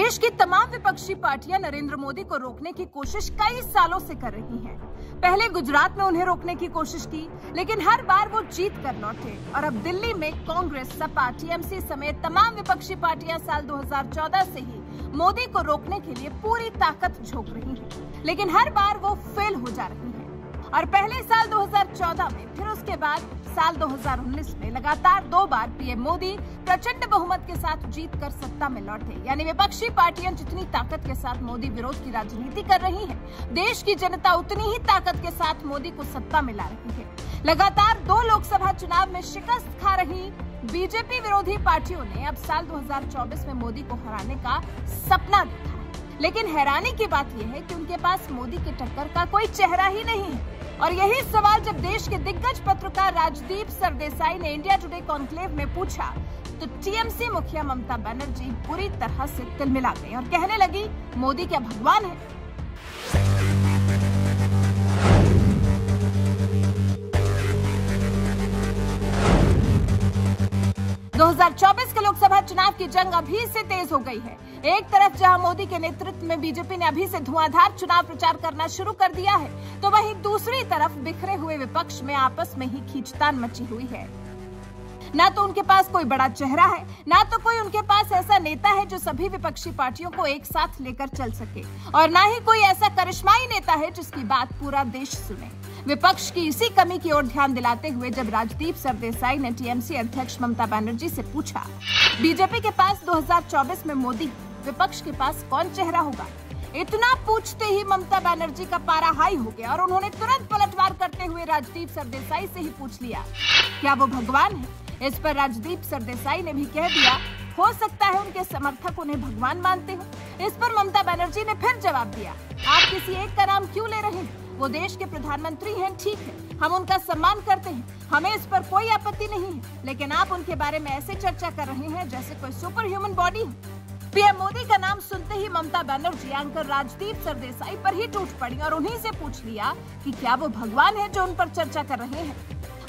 देश की तमाम विपक्षी पार्टियां नरेंद्र मोदी को रोकने की कोशिश कई सालों से कर रही हैं। पहले गुजरात में उन्हें रोकने की कोशिश की, लेकिन हर बार वो जीत कर लौटे और अब दिल्ली में कांग्रेस, सपा, टीएमसी समेत तमाम विपक्षी पार्टियां साल 2014 से ही मोदी को रोकने के लिए पूरी ताकत झोंक रही हैं, लेकिन हर बार वो फेल हो जा रही हैं। और पहले साल 2014 में, फिर उसके बाद साल 2019 में लगातार 2 बार पीएम मोदी प्रचंड बहुमत के साथ जीतकर सत्ता में लौटे। यानी विपक्षी पार्टियां जितनी ताकत के साथ मोदी विरोध की राजनीति कर रही है, देश की जनता उतनी ही ताकत के साथ मोदी को सत्ता में ला रही है। लगातार 2 लोकसभा चुनाव में शिकस्त खा रही बीजेपी विरोधी पार्टियों ने अब साल 2024 में मोदी को हराने का सपना देखा है। लेकिन हैरानी की बात यह है कि उनके पास मोदी की टक्कर का कोई चेहरा ही नहीं है। और यही सवाल जब देश के दिग्गज पत्रकार राजदीप सरदेसाई ने इंडिया टुडे कॉन्क्लेव में पूछा, तो टीएमसी मुखिया ममता बनर्जी बुरी तरह से तिलमिला गई और कहने लगी, मोदी क्या भगवान है? 2024 के लोकसभा चुनाव की जंग अभी से तेज हो गई है। एक तरफ जहां मोदी के नेतृत्व में बीजेपी ने अभी से धुआंधार चुनाव प्रचार करना शुरू कर दिया है, तो वहीं दूसरी तरफ बिखरे हुए विपक्ष में आपस में ही खींचतान मची हुई है। ना तो उनके पास कोई बड़ा चेहरा है, ना तो कोई उनके पास ऐसा नेता है जो सभी विपक्षी पार्टियों को एक साथ लेकर चल सके, और ना ही कोई ऐसा करिश्माई नेता है जिसकी बात पूरा देश सुने। विपक्ष की इसी कमी की ओर ध्यान दिलाते हुए जब राजदीप सरदेसाई ने टीएमसी अध्यक्ष ममता बनर्जी से पूछा, बीजेपी के पास 2024 में मोदी, विपक्ष के पास कौन चेहरा होगा? इतना पूछते ही ममता बनर्जी का पारा हाई हो गया और उन्होंने तुरंत पलटवार करते हुए राजदीप सरदेसाई से ही पूछ लिया, क्या वो भगवान है? इस पर राजदीप सरदेसाई ने भी कह दिया, हो सकता है उनके समर्थक उन्हें भगवान मानते हो। इस पर ममता बनर्जी ने फिर जवाब दिया, आप किसी एक का नाम क्यों ले रहे हैं? वो देश के प्रधानमंत्री हैं, ठीक है, हम उनका सम्मान करते हैं, हमें इस पर कोई आपत्ति नहीं है, लेकिन आप उनके बारे में ऐसे चर्चा कर रहे हैं जैसे कोई सुपर ह्यूमन बॉडी हो। पीएम मोदी का नाम सुनते ही ममता बनर्जी एंकर राजदीप सरदेसाई पर ही टूट पड़ी और उन्हीं से पूछ लिया कि क्या वो भगवान है जो उन पर चर्चा कर रहे हैं।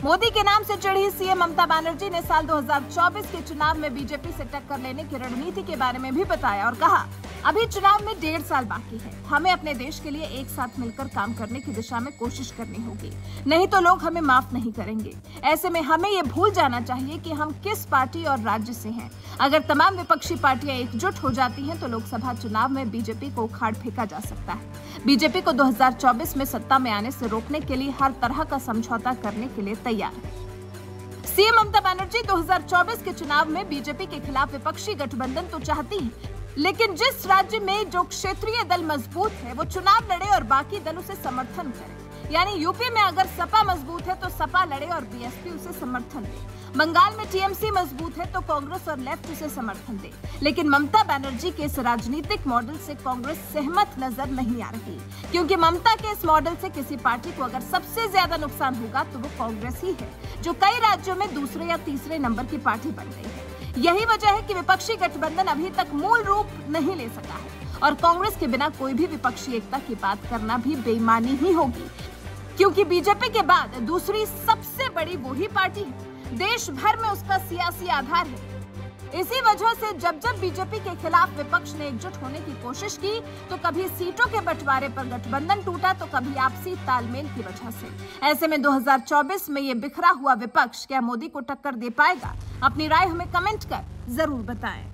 मोदी के नाम से चिढ़ी सीएम ममता बनर्जी ने साल 2024 के चुनाव में बीजेपी से टक्कर लेने की रणनीति के बारे में भी बताया और कहा, अभी चुनाव में 1.5 साल बाकी है, हमें अपने देश के लिए एक साथ मिलकर काम करने की दिशा में कोशिश करनी होगी, नहीं तो लोग हमें माफ नहीं करेंगे। ऐसे में हमें ये भूल जाना चाहिए कि हम किस पार्टी और राज्य से हैं। अगर तमाम विपक्षी पार्टियां एकजुट हो जाती हैं तो लोकसभा चुनाव में बीजेपी को उखाड़ फेंका जा सकता है। बीजेपी को 2024 में सत्ता में आने से रोकने के लिए हर तरह का समझौता करने के लिए तैयार है। सीएम ममता बनर्जी 2024 के चुनाव में बीजेपी के खिलाफ विपक्षी गठबंधन तो चाहती है, लेकिन जिस राज्य में जो क्षेत्रीय दल मजबूत है वो चुनाव लड़े और बाकी दल उसे समर्थन करे। यानी यूपी में अगर सपा मजबूत है तो सपा लड़े और बीएसपी उसे समर्थन दे। बंगाल में टीएमसी मजबूत है तो कांग्रेस और लेफ्ट उसे समर्थन दे। लेकिन ममता बनर्जी के इस राजनीतिक मॉडल से कांग्रेस सहमत नजर नहीं आ रही, क्योंकि ममता के इस मॉडल से किसी पार्टी को अगर सबसे ज्यादा नुकसान होगा तो वो कांग्रेस ही है, जो कई राज्यों में दूसरे या तीसरे नंबर की पार्टी बन गई है। यही वजह है कि विपक्षी गठबंधन अभी तक मूल रूप नहीं ले सका है और कांग्रेस के बिना कोई भी विपक्षी एकता की बात करना भी बेईमानी ही होगी, क्योंकि बीजेपी के बाद दूसरी सबसे बड़ी वही पार्टी है, देश भर में उसका सियासी आधार है। इसी वजह से जब जब बीजेपी के खिलाफ विपक्ष ने एकजुट होने की कोशिश की तो कभी सीटों के बंटवारे पर गठबंधन टूटा तो कभी आपसी तालमेल की वजह से। ऐसे में 2024 में ये बिखरा हुआ विपक्ष क्या मोदी को टक्कर दे पाएगा? अपनी राय हमें कमेंट कर जरूर बताएं।